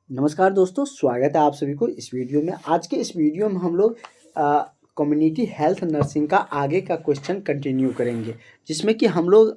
नमस्कार दोस्तों, स्वागत है आप सभी को इस वीडियो में। आज के इस वीडियो में हम लोग कम्युनिटी हेल्थ नर्सिंग का आगे का क्वेश्चन कंटिन्यू करेंगे, जिसमें कि हम लोग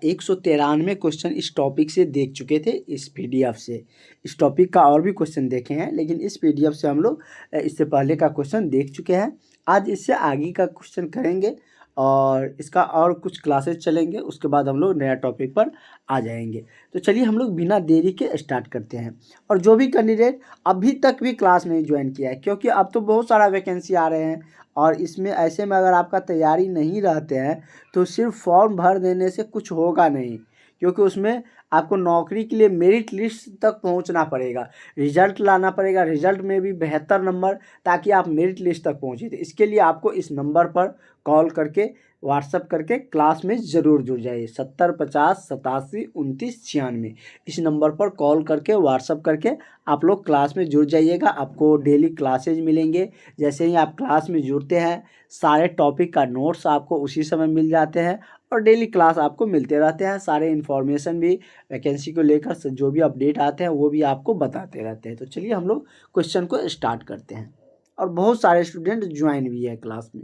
193 क्वेश्चन इस टॉपिक से देख चुके थे। इस पीडीएफ से इस टॉपिक का और भी क्वेश्चन देखे हैं, लेकिन इस पीडीएफ से हम लोग इससे पहले का क्वेश्चन देख चुके हैं। आज इससे आगे का क्वेश्चन करेंगे और इसका और कुछ क्लासेस चलेंगे, उसके बाद हम लोग नया टॉपिक पर आ जाएंगे। तो चलिए हम लोग बिना देरी के स्टार्ट करते हैं। और जो भी कैंडिडेट अभी तक भी क्लास नहीं ज्वाइन किया है, क्योंकि अब तो बहुत सारा वैकेंसी आ रहे हैं और इसमें ऐसे में अगर आपका तैयारी नहीं रहते हैं तो सिर्फ फॉर्म भर देने से कुछ होगा नहीं, क्योंकि उसमें आपको नौकरी के लिए मेरिट लिस्ट तक पहुंचना पड़ेगा, रिजल्ट लाना पड़ेगा, रिजल्ट में भी बेहतर नंबर, ताकि आप मेरिट लिस्ट तक पहुंचे। तो इसके लिए आपको इस नंबर पर कॉल करके व्हाट्सअप करके क्लास में ज़रूर जुड़ जाइए। 70 50 87 29 96 इस नंबर पर कॉल करके व्हाट्सअप करके आप लोग क्लास में जुड़ जाइएगा। आपको डेली क्लासेज मिलेंगे। जैसे ही आप क्लास में जुड़ते हैं, सारे टॉपिक का नोट्स आपको उसी समय मिल जाते हैं और डेली क्लास आपको मिलते रहते हैं। सारे इन्फॉर्मेशन भी वैकेंसी को लेकर जो भी अपडेट आते हैं वो भी आपको बताते रहते हैं। तो चलिए हम लोग क्वेश्चन को स्टार्ट करते हैं। और बहुत सारे स्टूडेंट ज्वाइन भी है क्लास में।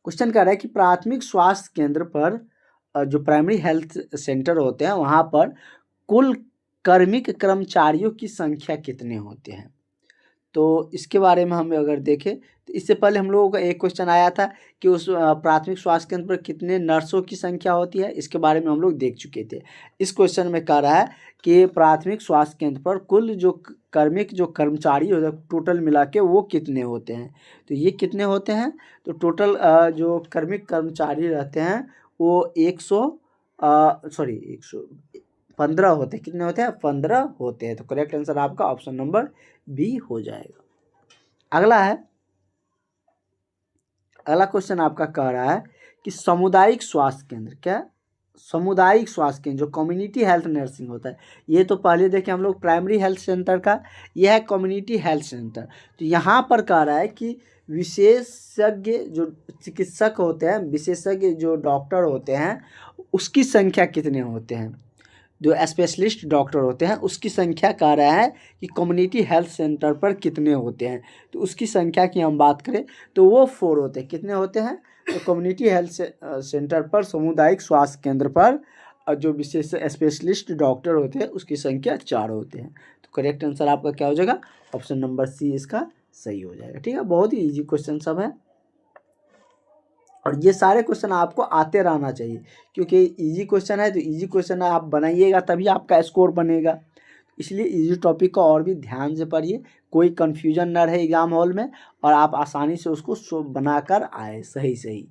क्वेश्चन कह रहा है कि प्राथमिक स्वास्थ्य केंद्र पर जो प्राइमरी हेल्थ सेंटर होते हैं वहाँ पर कुल कार्मिक कर्मचारियों की संख्या कितने होते हैं। तो इसके बारे में हम अगर देखें तो इससे पहले हम लोगों का एक क्वेश्चन आया था कि उस प्राथमिक स्वास्थ्य केंद्र पर कितने नर्सों की संख्या होती है। इसके बारे में हम लोग देख चुके थे। इस क्वेश्चन में कह रहा है कि प्राथमिक स्वास्थ्य केंद्र पर कुल जो कार्मिक जो कर्मचारी होते हैं टोटल मिला के वो कितने होते हैं। तो ये कितने होते हैं, तो टोटल जो कार्मिक कर्मचारी रहते हैं वो 115 होते हैं। कितने होते हैं? 15 होते हैं। तो करेक्ट आंसर आपका ऑप्शन नंबर बी हो जाएगा। अगला क्वेश्चन आपका कह रहा है कि सामुदायिक स्वास्थ्य केंद्र, क्या सामुदायिक स्वास्थ्य केंद्र जो कम्युनिटी हेल्थ नर्सिंग होता है, ये तो पहले देखें हम लोग प्राइमरी हेल्थ सेंटर का, यह है कम्युनिटी हेल्थ सेंटर। तो यहाँ पर कह रहा है कि विशेषज्ञ जो चिकित्सक होते हैं, विशेषज्ञ जो डॉक्टर होते हैं, उसकी संख्या कितने होते हैं। जो स्पेशलिस्ट डॉक्टर होते हैं उसकी संख्या कह रहा है कि कम्युनिटी हेल्थ सेंटर पर कितने होते हैं। तो उसकी संख्या की हम बात करें तो वो 4 होते हैं। कितने होते हैं? तो कम्युनिटी हेल्थ सेंटर पर, सामुदायिक स्वास्थ्य केंद्र पर जो विशेष स्पेशलिस्ट डॉक्टर होते हैं उसकी संख्या 4 होते हैं। तो करेक्ट आंसर आपका क्या हो जाएगा? ऑप्शन नंबर सी इसका सही हो जाएगा। ठीक है, बहुत ही ईजी क्वेश्चन सब है और ये सारे क्वेश्चन आपको आते रहना चाहिए, क्योंकि इजी क्वेश्चन है। तो इजी क्वेश्चन आप बनाइएगा तभी आपका स्कोर बनेगा। इसलिए इजी टॉपिक को और भी ध्यान से पढ़िए, कोई कन्फ्यूजन ना रहे एग्जाम हॉल में और आप आसानी से उसको बनाकर आए सही।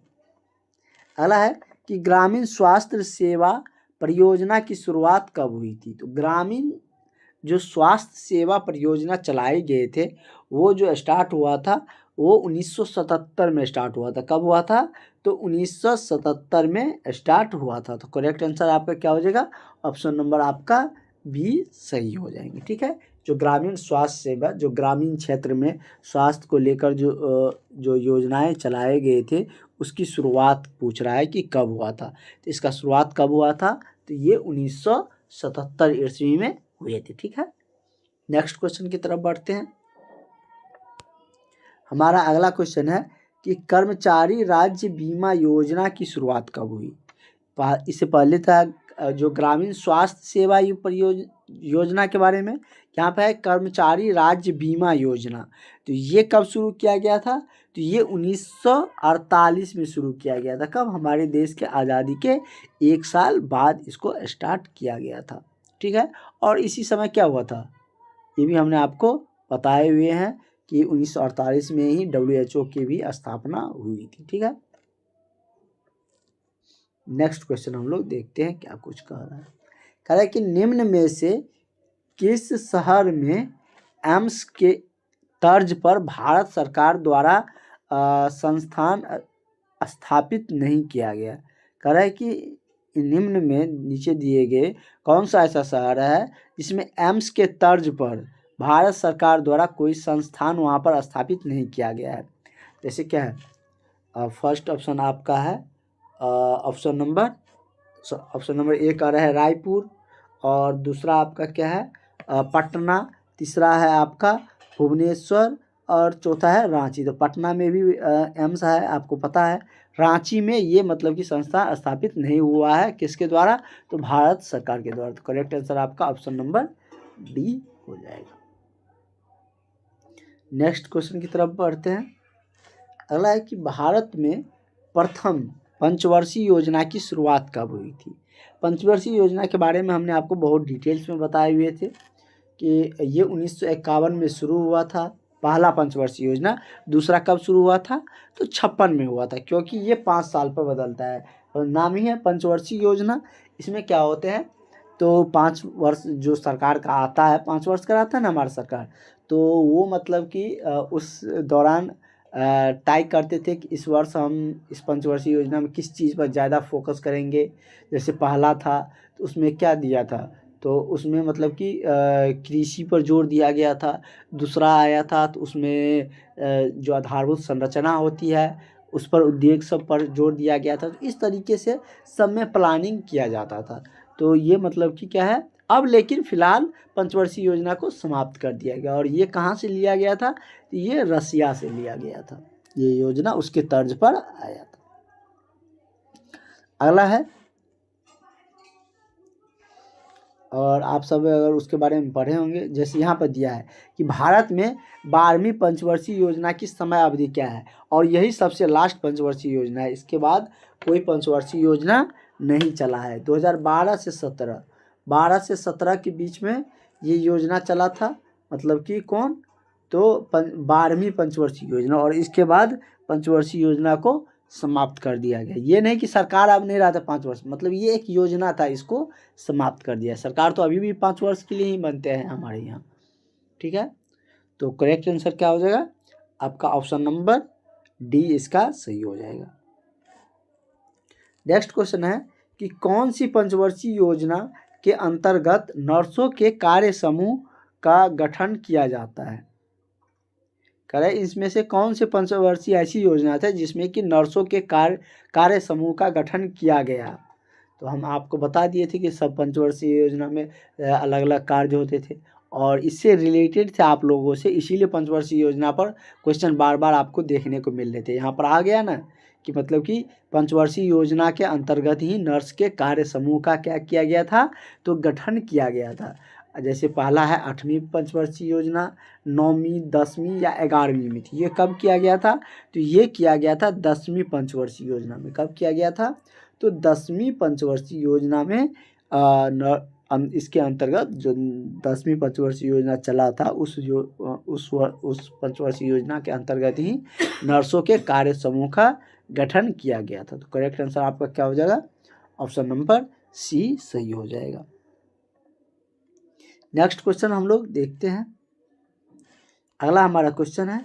अगला है कि ग्रामीण स्वास्थ्य सेवा परियोजना की शुरुआत कब हुई थी। तो ग्रामीण जो स्वास्थ्य सेवा परियोजना चलाए गए थे वो जो स्टार्ट हुआ था वो 1977 में स्टार्ट हुआ था। कब हुआ था? तो 1977 में स्टार्ट हुआ था। तो करेक्ट आंसर आपका क्या हो जाएगा? ऑप्शन नंबर आपका बी सही हो जाएंगे। ठीक है, जो ग्रामीण स्वास्थ्य सेवा, जो ग्रामीण क्षेत्र में स्वास्थ्य को लेकर जो योजनाएं चलाए गए थे उसकी शुरुआत पूछ रहा है कि कब हुआ था। तो इसका शुरुआत कब हुआ था? तो ये 1977 ईस्वी में हुए थे। ठीक है, नेक्स्ट क्वेश्चन की तरफ बढ़ते हैं। हमारा अगला क्वेश्चन है कि कर्मचारी राज्य बीमा योजना की शुरुआत कब हुई। इससे पहले था जो ग्रामीण स्वास्थ्य सेवा योजना के बारे में, यहाँ पे है कर्मचारी राज्य बीमा योजना। तो ये कब शुरू किया गया था? तो ये 1948 में शुरू किया गया था। कब? हमारे देश के आज़ादी के 1 साल बाद इसको स्टार्ट किया गया था। ठीक है, और इसी समय क्या हुआ था ये भी हमने आपको बताए हुए हैं कि 1948 में ही WHO की भी स्थापना हुई थी। ठीक है, नेक्स्ट क्वेश्चन हम लोग देखते हैं क्या कुछ कह रहा है। कह रहा है कि निम्न में से किस शहर में एम्स के तर्ज पर भारत सरकार द्वारा संस्थान स्थापित नहीं किया गया। कह रहा है कि निम्न में नीचे दिए गए कौन सा ऐसा शहर है जिसमें एम्स के तर्ज पर भारत सरकार द्वारा कोई संस्थान वहाँ पर स्थापित नहीं किया गया है। जैसे क्या है? फर्स्ट ऑप्शन आपका है ऑप्शन नंबर ए आ रहा है रायपुर, और दूसरा आपका क्या है? पटना, तीसरा है आपका भुवनेश्वर और चौथा है रांची। तो पटना में भी एम्स है, आपको पता है। रांची में ये मतलब कि संस्था स्थापित नहीं हुआ है, किसके द्वारा? तो भारत सरकार के द्वारा। तो करेक्ट आंसर आपका ऑप्शन नंबर डी हो जाएगा। नेक्स्ट क्वेश्चन की तरफ बढ़ते हैं। अगला है कि भारत में प्रथम पंचवर्षीय योजना की शुरुआत कब हुई थी? पंचवर्षीय योजना के बारे में हमने आपको बहुत डिटेल्स में बताए हुए थे कि ये 1951 में शुरू हुआ था, पहला पंचवर्षीय योजना। दूसरा कब शुरू हुआ था? तो 56 में हुआ था, क्योंकि ये 5 साल पर बदलता है और नाम ही है पंचवर्षीय योजना। इसमें क्या होते हैं, तो 5 वर्ष जो सरकार का आता है, 5 वर्ष कराता है ना हमारा सरकार, तो वो मतलब कि उस दौरान तय करते थे कि इस वर्ष हम इस पंचवर्षीय योजना में किस चीज़ पर ज़्यादा फोकस करेंगे। जैसे पहला था तो उसमें क्या दिया था, तो उसमें मतलब कि कृषि पर जोर दिया गया था। दूसरा आया था तो उसमें जो आधारभूत संरचना होती है उस पर, उद्योग सब पर जोर दिया गया था। तो इस तरीके से सब में प्लानिंग किया जाता था। तो ये मतलब कि क्या है, अब लेकिन फ़िलहाल पंचवर्षीय योजना को समाप्त कर दिया गया। और ये कहाँ से लिया गया था? तो ये रसिया से लिया गया था, ये योजना उसके तर्ज पर आया था। अगला है, और आप सब अगर उसके बारे में पढ़े होंगे, जैसे यहाँ पर दिया है कि भारत में 12वीं पंचवर्षीय योजना की समय अवधि क्या है, और यही सबसे लास्ट पंचवर्षीय योजना है। इसके बाद कोई पंचवर्षीय योजना नहीं चला है। 2012 से 17, 12 से 17 के बीच में ये योजना चला था, मतलब कि कौन, तो 12वीं पंचवर्षीय योजना। और इसके बाद पंचवर्षीय योजना को समाप्त कर दिया गया। ये नहीं कि सरकार अब नहीं रहा था 5 वर्ष, मतलब ये एक योजना था, इसको समाप्त कर दिया। सरकार तो अभी भी 5 वर्ष के लिए ही बनते हैं हमारे यहाँ, ठीक है। तो करेक्ट आंसर क्या हो जाएगा आपका? ऑप्शन नंबर डी इसका सही हो जाएगा। नेक्स्ट क्वेश्चन है कि कौन सी पंचवर्षीय योजना के अंतर्गत नर्सों के कार्य समूह का गठन किया जाता है? करें, इसमें से कौन से पंचवर्षीय ऐसी योजना थे जिसमें कि नर्सों के कार्य समूह का गठन किया गया? तो हम आपको बता दिए थे कि सब पंचवर्षीय योजना में अलग अलग कार्य होते थे और इससे रिलेटेड थे आप लोगों से, इसीलिए पंचवर्षीय योजना पर क्वेश्चन बार बार आपको देखने को मिल रहे थे। यहाँ पर आ गया ना कि मतलब कि पंचवर्षीय योजना के अंतर्गत ही नर्स के कार्य समूह का क्या किया गया था, तो गठन किया गया था। जैसे पहला है 8वीं पंचवर्षीय योजना, 9वीं, 10वीं या 11वीं में थी। ये कब किया गया था? तो ये किया गया था 10वीं पंचवर्षीय योजना में। कब किया गया था? तो 10वीं पंचवर्षीय योजना में इसके अंतर्गत जो 10वीं पंचवर्षीय योजना चला था उस पंचवर्षीय योजना के अंतर्गत ही नर्सों के कार्य समूह का गठन किया गया था। तो करेक्ट आंसर आपका क्या हो जाएगा? ऑप्शन नंबर सी सही हो जाएगा। नेक्स्ट क्वेश्चन हम लोग देखते हैं। अगला हमारा क्वेश्चन है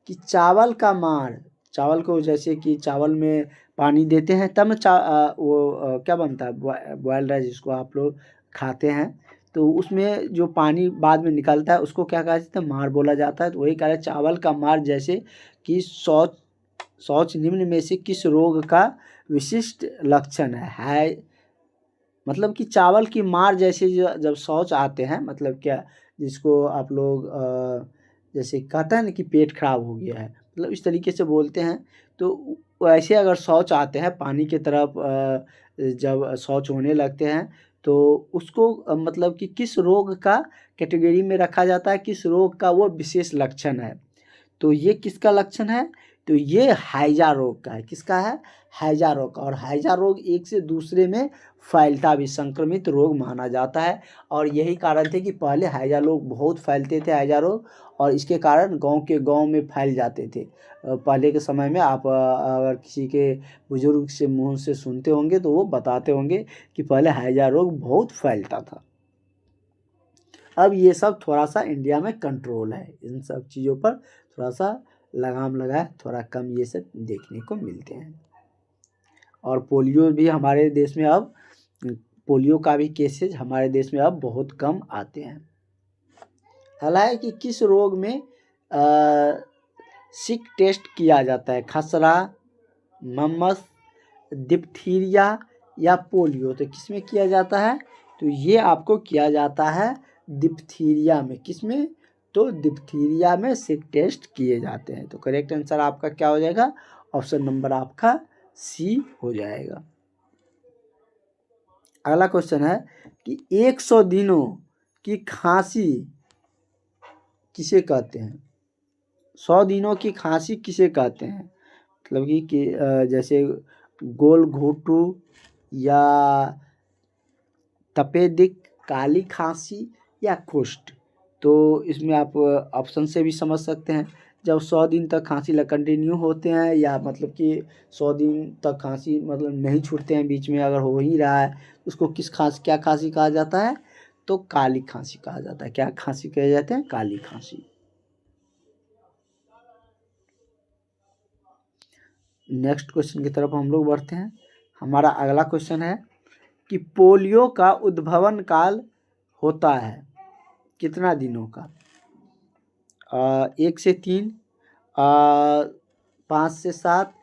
कि चावल का मार, चावल को जैसे कि चावल में पानी देते हैं तब क्या बनता है, बॉयल्ड राइस जिसको आप लोग खाते हैं, तो उसमें जो पानी बाद में निकलता है उसको क्या कहा जाता है? मार बोला जाता है। तो वही कह रहे हैं चावल का मार, जैसे कि शौच निम्न में से किस रोग का विशिष्ट लक्षण है? मतलब कि चावल की मार जैसे जब शौच आते हैं, मतलब क्या, जिसको आप लोग जैसे कहते हैं ना कि पेट खराब हो गया है, मतलब इस तरीके से बोलते हैं। तो ऐसे अगर शौच आते हैं पानी की तरफ, जब शौच होने लगते हैं तो उसको मतलब कि किस रोग का कैटेगरी में रखा जाता है, किस रोग का वो विशेष लक्षण है? तो ये किसका लक्षण है? तो ये हैजा रोग का है। किसका है? हैजा रोग का। और हैजा रोग एक से दूसरे में फैलता भी संक्रमित रोग माना जाता है। और यही कारण थे कि पहले हैजा रोग बहुत फैलते थे, हैजा रोग, और इसके कारण गांव में फैल जाते थे। पहले के समय में आप अगर किसी के बुजुर्ग से मुंह से सुनते होंगे तो वो बताते होंगे कि पहले हैजा रोग बहुत फैलता था। अब ये सब थोड़ा सा इंडिया में कंट्रोल है, इन सब चीज़ों पर थोड़ा सा लगाम लगा है, थोड़ा कम ये सब देखने को मिलते हैं। और पोलियो भी हमारे देश में अब, पोलियो का भी केसेज हमारे देश में अब बहुत कम आते हैं। हालांकि कि किस रोग में सिक टेस्ट किया जाता है? खसरा, मम्मस, डिप्थीरिया या पोलियो? तो किस में किया जाता है? तो ये आपको किया जाता है डिप्थीरिया में, किस में? तो डिप्थीरिया में सिक टेस्ट किए जाते हैं। तो करेक्ट आंसर आपका क्या हो जाएगा? ऑप्शन नंबर आपका सी हो जाएगा। अगला क्वेश्चन है कि 100 दिनों की खांसी किसे कहते हैं? 100 दिनों की खांसी किसे कहते हैं? मतलब कि जैसे गोल घोटू या तपेदिक, काली खांसी या कुष्ठ। तो इसमें आप ऑप्शन से भी समझ सकते हैं। जब 100 दिन तक खांसी कंटिन्यू होते हैं या मतलब कि 100 दिन तक खांसी मतलब नहीं छूटते हैं, बीच में अगर हो ही रहा है, उसको क्या खांसी कहा जाता है? तो काली खांसी कहा जाता है। क्या खांसी कहे जाते हैं? काली खांसी। नेक्स्ट क्वेश्चन की तरफ हम लोग बढ़ते हैं। हमारा अगला क्वेश्चन है कि पोलियो का उद्भवन काल होता है कितना दिनों का? 1 से 3, 5 से 7,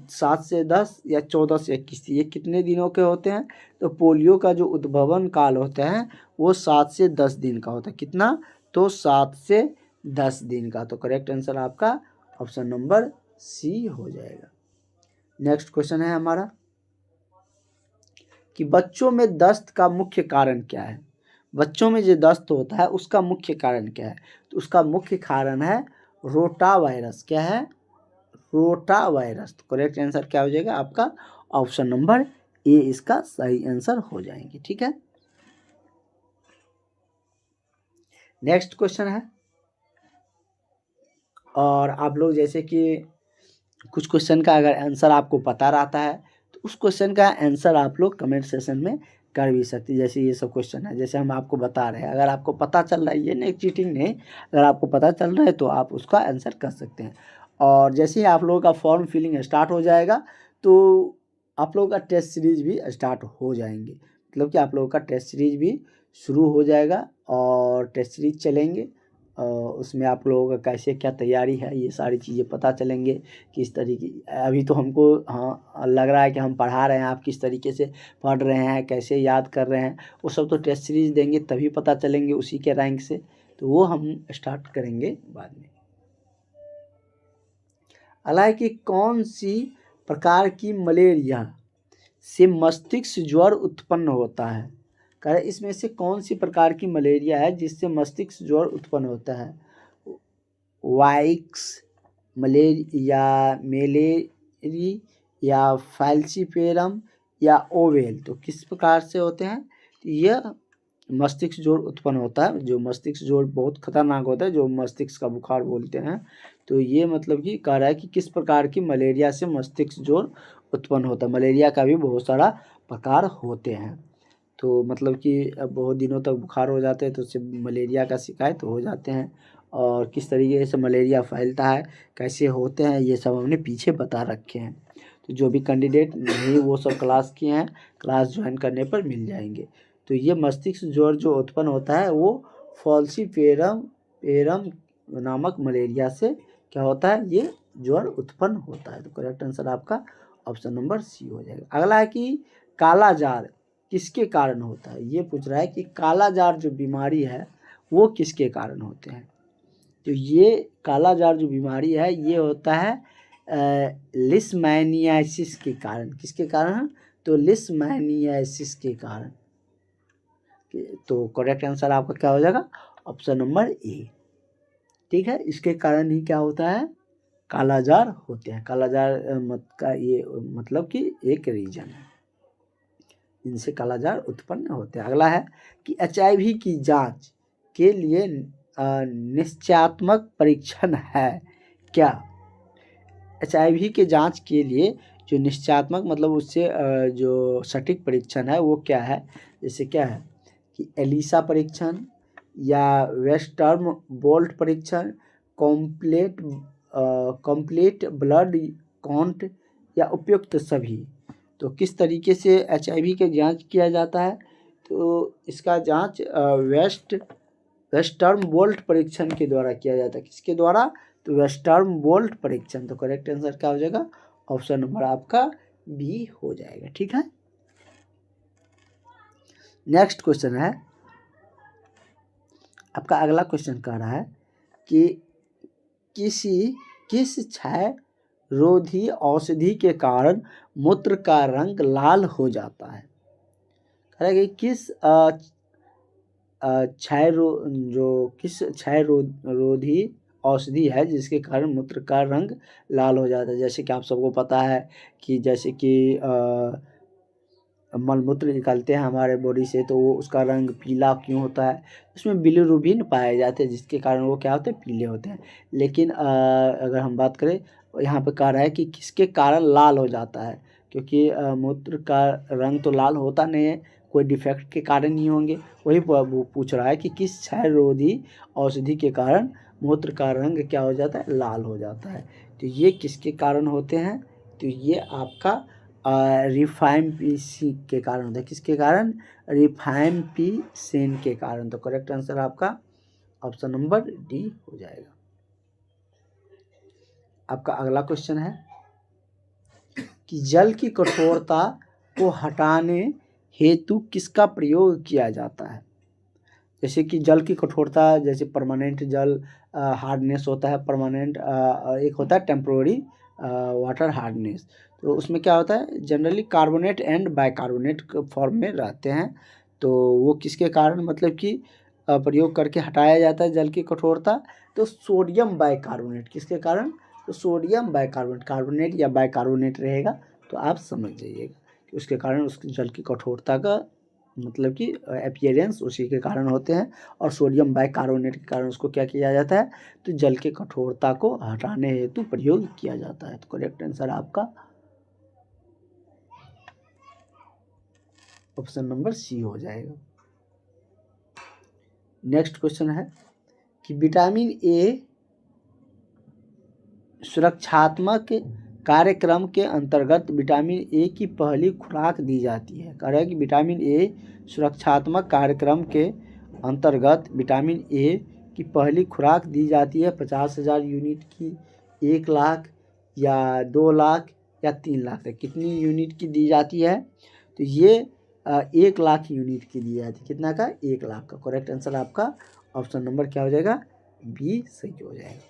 7 से 10 या 14 से 21। ये कितने दिनों के होते हैं? तो पोलियो का जो उद्भवन काल होता है वो 7 से 10 दिन का होता है। कितना? तो 7 से 10 दिन का। तो करेक्ट आंसर आपका ऑप्शन नंबर सी हो जाएगा। नेक्स्ट क्वेश्चन है हमारा कि बच्चों में दस्त का मुख्य कारण क्या है? बच्चों में जो दस्त होता है उसका मुख्य कारण क्या है? तो उसका मुख्य कारण है रोटा वायरस। क्या है? Rota virus. तो करेक्ट आंसर क्या हो जाएगा आपका? ऑप्शन नंबर ए इसका सही आंसर हो जाएंगे। ठीक है। नेक्स्ट क्वेश्चन है, और आप लोग जैसे कि कुछ क्वेश्चन का अगर आंसर आपको पता रहता है तो उस क्वेश्चन का आंसर आप लोग कमेंट सेशन में कर भी सकते हैं। जैसे ये सब क्वेश्चन है, जैसे हम आपको बता रहे हैं, अगर आपको पता चल रहा है, ये नहीं चीटिंग नहीं, अगर आपको पता चल रहा है तो आप उसका आंसर कर सकते हैं। और जैसे ही आप लोगों का फॉर्म फिलिंग स्टार्ट हो जाएगा तो आप लोगों का टेस्ट सीरीज भी स्टार्ट हो जाएंगे। मतलब कि आप लोगों का टेस्ट सीरीज भी शुरू हो जाएगा और टेस्ट सीरीज चलेंगे। उसमें आप लोगों का कैसे क्या तैयारी है ये सारी चीज़ें पता चलेंगे। किस तरीके, अभी तो हमको हाँ लग रहा है कि हम पढ़ा रहे हैं, आप किस तरीके से पढ़ रहे हैं, कैसे याद कर रहे हैं, वो सब तो टेस्ट सीरीज देंगे तभी पता चलेंगे उसी के रैंक से। तो वो हम स्टार्ट करेंगे बाद में। हालांकि कौन सी प्रकार की मलेरिया से मस्तिष्क ज्वर उत्पन्न होता है? कह रहे इसमें से कौन सी प्रकार की मलेरिया है जिससे मस्तिष्क ज्वर उत्पन्न होता है? वाइक्स मलेरिया, मेलेरी या फैल्सीफेरम या ओवेल। तो किस प्रकार से होते हैं? यह मस्तिष्क ज्वर उत्पन्न होता है। जो मस्तिष्क ज्वर बहुत खतरनाक होता है, जो मस्तिष्क का बुखार बोलते हैं। तो ये मतलब कि कह रहा है कि किस प्रकार की मलेरिया से मस्तिष्क ज्वर उत्पन्न होता है। मलेरिया का भी बहुत सारा प्रकार होते हैं। तो मतलब कि अब बहुत दिनों तक बुखार हो जाते हैं तो उससे मलेरिया का शिकायत हो जाते हैं। और किस तरीके से मलेरिया फैलता है, कैसे होते हैं, ये सब हमने पीछे बता रखे हैं। तो जो भी कैंडिडेट नहीं वो सब क्लास किए हैं, क्लास ज्वाइन करने पर मिल जाएंगे। तो ये मस्तिष्क ज्वर जो उत्पन्न होता है वो फॉल्सीफेरम पेरम नामक मलेरिया से क्या होता है? ये ज्वर उत्पन्न होता है। तो करेक्ट आंसर आपका ऑप्शन नंबर सी हो जाएगा। अगला है कि काला जार किसके कारण होता है? ये पूछ रहा है कि काला जार जो बीमारी है वो किसके कारण होते हैं? तो ये काला जार जो बीमारी है ये होता है लिस्मैनियासिस के कारण। किसके कारण? तो लिस्मैनियासिस के कारण। तो करेक्ट आंसर आपका क्या हो जाएगा? Option number A. ठीक है, इसके कारण ही क्या होता है? काला जार होते हैं। काला जार का ये मतलब कि एक रीजन है, इनसे काला जार उत्पन्न होते हैं। अगला है कि HIV की जांच के लिए निश्चयात्मक परीक्षण है क्या? HIV के जांच के लिए जो निश्चयात्मक मतलब उससे जो सटीक परीक्षण है वो क्या है? जैसे क्या है कि एलिसा परीक्षण या वेस्टर्म बोल्ट परीक्षण, कंप्लीट ब्लड काउंट या उपयुक्त सभी। तो किस तरीके से HIV के जांच किया जाता है? तो इसका जांच वेस्टर्म बोल्ट परीक्षण के द्वारा किया जाता है। किसके द्वारा? तो वेस्टर्म बोल्ट परीक्षण। तो करेक्ट आंसर क्या हो जाएगा? ऑप्शन नंबर आपका बी हो जाएगा। ठीक है। नेक्स्ट क्वेश्चन है आपका अगला क्वेश्चन कह रहा है कि किस क्षय रोधी औषधि के कारण मूत्र का रंग लाल हो जाता है। कह रहा है कि किस क्षय रोधी औषधि है जिसके कारण मूत्र का रंग लाल हो जाता है। जैसे कि आप सबको पता है कि जैसे कि मलमूत्र निकलते हैं हमारे बॉडी से, तो वो उसका रंग पीला क्यों होता है, उसमें बिलिरुबिन पाए जाते हैं जिसके कारण वो क्या होते हैं, पीले होते हैं। लेकिन अगर हम बात करें, यहाँ पे कह रहा है कि किसके कारण लाल हो जाता है, क्योंकि मूत्र का रंग तो लाल होता नहीं है, कोई डिफेक्ट के कारण ही होंगे। वही वो पूछ रहा है कि किस क्षय रोधी औषधि के कारण मूत्र का रंग क्या हो जाता है, लाल हो जाता है। तो ये किसके कारण होते हैं, तो ये आपका रिफाइम्पिसिन के कारण होता है। किसके कारण, रिफाइम्पिसिन के कारण। तो करेक्ट आंसर आपका ऑप्शन नंबर डी हो जाएगा। आपका अगला क्वेश्चन है कि जल की कठोरता को हटाने हेतु किसका प्रयोग किया जाता है। जैसे कि जल की कठोरता, जैसे परमानेंट जल हार्डनेस होता है, परमानेंट एक होता है टेम्प्रोरी वाटर हार्डनेस। तो उसमें क्या होता है, generally carbonate and bicarbonate form में रहते हैं। तो वो किसके कारण मतलब कि प्रयोग करके हटाया जाता है जल की कठोरता, तो सोडियम बाइकार्बोनेट। किसके कारण, तो सोडियम बाइकार्बोनेट, कार्बोनेट या बाइकार्बोनेट रहेगा तो आप समझ जाइएगा कि उसके कारण उसकी जल की कठोरता का मतलब कि अपीयरेंस उसी के कारण होते हैं। और सोडियम बाइकार्बोनेट के कारण उसको क्या किया जाता है, तो जल की कठोरता को हटाने हेतु प्रयोग किया जाता है। तो करेक्ट आंसर आपका ऑप्शन नंबर सी हो जाएगा। नेक्स्ट क्वेश्चन है कि विटामिन ए सुरक्षात्मक कार्यक्रम के अंतर्गत विटामिन ए की पहली खुराक दी जाती है। कह रहा है कि विटामिन ए सुरक्षात्मक कार्यक्रम के अंतर्गत विटामिन ए की पहली खुराक दी जाती है 50,000 यूनिट की, 1 लाख या 2 लाख या 3 लाख तक। कितनी यूनिट की दी जाती है, तो ये 1 लाख यूनिट की दी जाती है। कितना का, 1 लाख का। करेक्ट आंसर आपका ऑप्शन नंबर क्या हो जाएगा, बी सही हो जाएगा।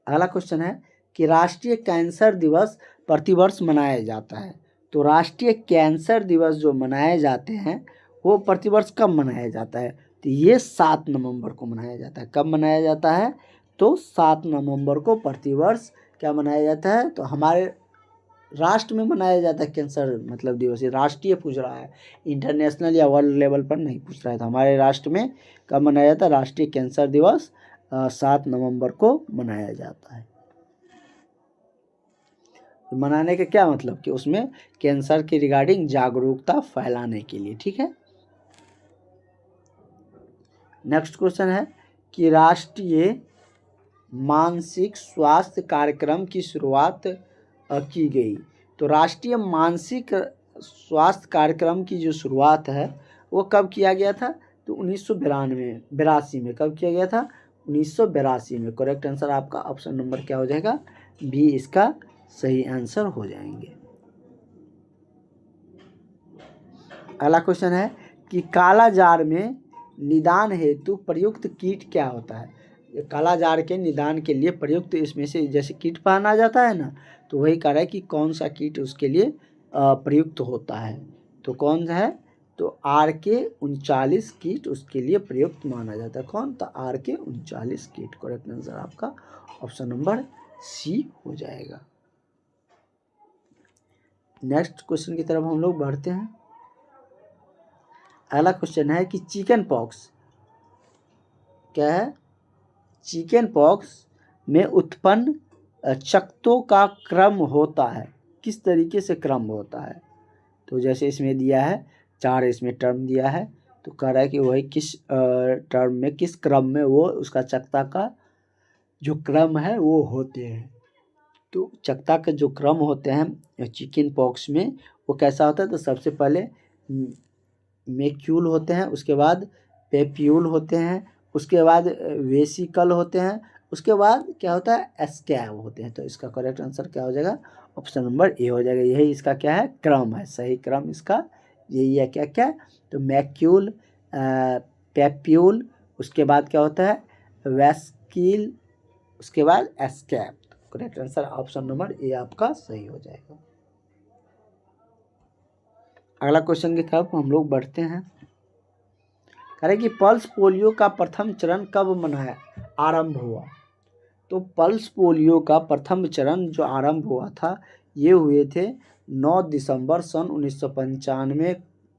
अगला क्वेश्चन है कि राष्ट्रीय कैंसर दिवस प्रतिवर्ष मनाया जाता है। तो राष्ट्रीय कैंसर दिवस जो मनाए जाते हैं वो प्रतिवर्ष कब मनाया जाता है, तो ये 7 नवंबर को मनाया जाता है। कब मनाया जाता है, तो 7 नवंबर को प्रतिवर्ष क्या मनाया जाता है, तो हमारे राष्ट्र में मनाया जाता है कैंसर मतलब दिवस। ये राष्ट्रीय पूछ रहा है, इंटरनेशनल या वर्ल्ड लेवल पर नहीं पूछ रहा है। तो हमारे राष्ट्र में कब मनाया जाता है, राष्ट्रीय कैंसर दिवस 7 नवंबर को मनाया जाता है। मनाने का क्या मतलब कि उसमें कैंसर के रिगार्डिंग जागरूकता फैलाने के लिए। ठीक है। नेक्स्ट क्वेश्चन है कि राष्ट्रीय मानसिक स्वास्थ्य कार्यक्रम की शुरुआत की गई। तो राष्ट्रीय मानसिक स्वास्थ्य कार्यक्रम की जो शुरुआत है वो कब किया गया था, तो 1982 में। कब किया गया था, 1982 में। करेक्ट आंसर आपका ऑप्शन नंबर क्या हो जाएगा, बी इसका सही आंसर हो जाएंगे। अगला क्वेश्चन है कि काला जार में निदान हेतु प्रयुक्त कीट क्या होता है। काला जार के निदान के लिए प्रयुक्त इसमें से जैसे कीट पहना जाता है ना, तो वही कह रहा है कि कौन सा कीट उसके लिए प्रयुक्त होता है। तो कौन सा है, तो RK39 कीट उसके लिए प्रयुक्त माना जाता है। कौन, तो RK39 कीट। करेक्ट आंसर आपका ऑप्शन नंबर सी हो जाएगा। नेक्स्ट क्वेश्चन की तरफ हम लोग बढ़ते हैं। अगला क्वेश्चन है कि चिकन पॉक्स क्या है, चिकन पॉक्स में उत्पन्न चकत्तों का क्रम होता है, किस तरीके से क्रम होता है। तो जैसे इसमें दिया है 4 इसमें टर्म दिया है, तो कह रहा है कि वही किस टर्म में, किस क्रम में वो उसका चकत्ता का जो क्रम है वो होते हैं। तो चकत्ता के जो क्रम होते हैं चिकन पॉक्स में वो कैसा होता है, तो सबसे पहले मेक्यूल होते हैं, उसके बाद पेप्यूल होते हैं, उसके बाद वेसिकल होते हैं, उसके बाद क्या होता है, स्कैब होते हैं। तो इसका करेक्ट आंसर क्या हो जाएगा, ऑप्शन नंबर ए हो जाएगा। यही इसका क्या है, क्रम है, सही क्रम इसका यही है। क्या क्या, तो मैक्यूल, पैप्यूल, उसके बाद क्या होता है वेस्किल, उसके बाद escape. Correct answer option number A आपका सही हो जाएगा। अगला क्वेश्चन की तरफ हम लोग बढ़ते हैं। कह रहे कि पल्स पोलियो का प्रथम चरण कब मनाया आरंभ हुआ। तो पल्स पोलियो का प्रथम चरण जो आरंभ हुआ था ये हुए थे 9 दिसंबर सन 1995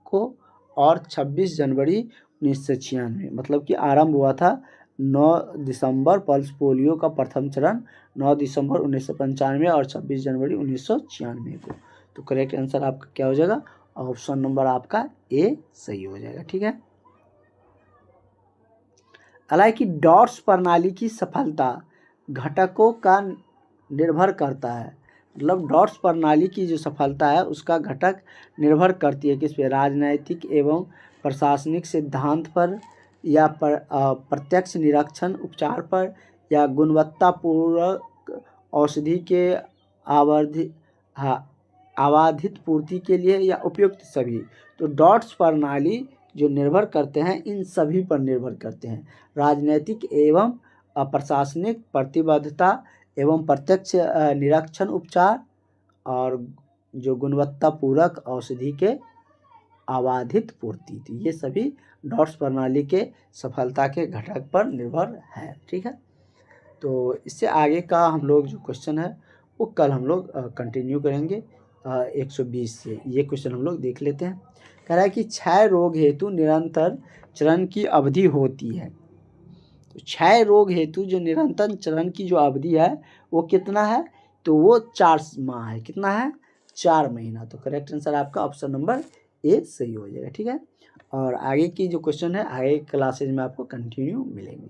को और 26 जनवरी 1996, मतलब कि आरंभ हुआ था 9 दिसंबर पल्स पोलियो का प्रथम चरण 9 दिसंबर 1995 और 26 जनवरी 1996 को। तो करेक्ट आंसर आपका क्या हो जाएगा, ऑप्शन नंबर आपका ए सही हो जाएगा। ठीक है। हालांकि डॉट्स प्रणाली की सफलता घटकों का निर्भर करता है, मतलब डॉट्स प्रणाली की जो सफलता है उसका घटक निर्भर करती है किस पे, राजनैतिक एवं प्रशासनिक सिद्धांत पर या प्रत्यक्ष निरीक्षण उपचार पर या गुणवत्तापूर्वक औषधि के आबाधित पूर्ति के लिए या उपयुक्त सभी। तो डॉट्स प्रणाली जो निर्भर करते हैं इन सभी पर निर्भर करते हैं, राजनैतिक एवं प्रशासनिक प्रतिबद्धता एवं प्रत्यक्ष निरीक्षण उपचार और जो गुणवत्तापूर्वक औषधि के आबाधित पूर्ति। तो ये सभी डॉट्स प्रणाली के सफलता के घटक पर निर्भर है। ठीक है। तो इससे आगे का हम लोग जो क्वेश्चन है वो कल हम लोग कंटिन्यू करेंगे 120 से। ये क्वेश्चन हम लोग देख लेते हैं। कह रहा है कि क्षय रोग हेतु निरंतर चरण की अवधि होती है। तो क्षय रोग हेतु जो निरंतर चरण की जो अवधि है वो कितना है, तो वो 4 माह है। कितना है, 4 महीना। तो करेक्ट आंसर आपका ऑप्शन नंबर ए सही हो जाएगा। ठीक है। और आगे की जो क्वेश्चन है आगे क्लासेज में आपको कंटिन्यू मिलेंगे।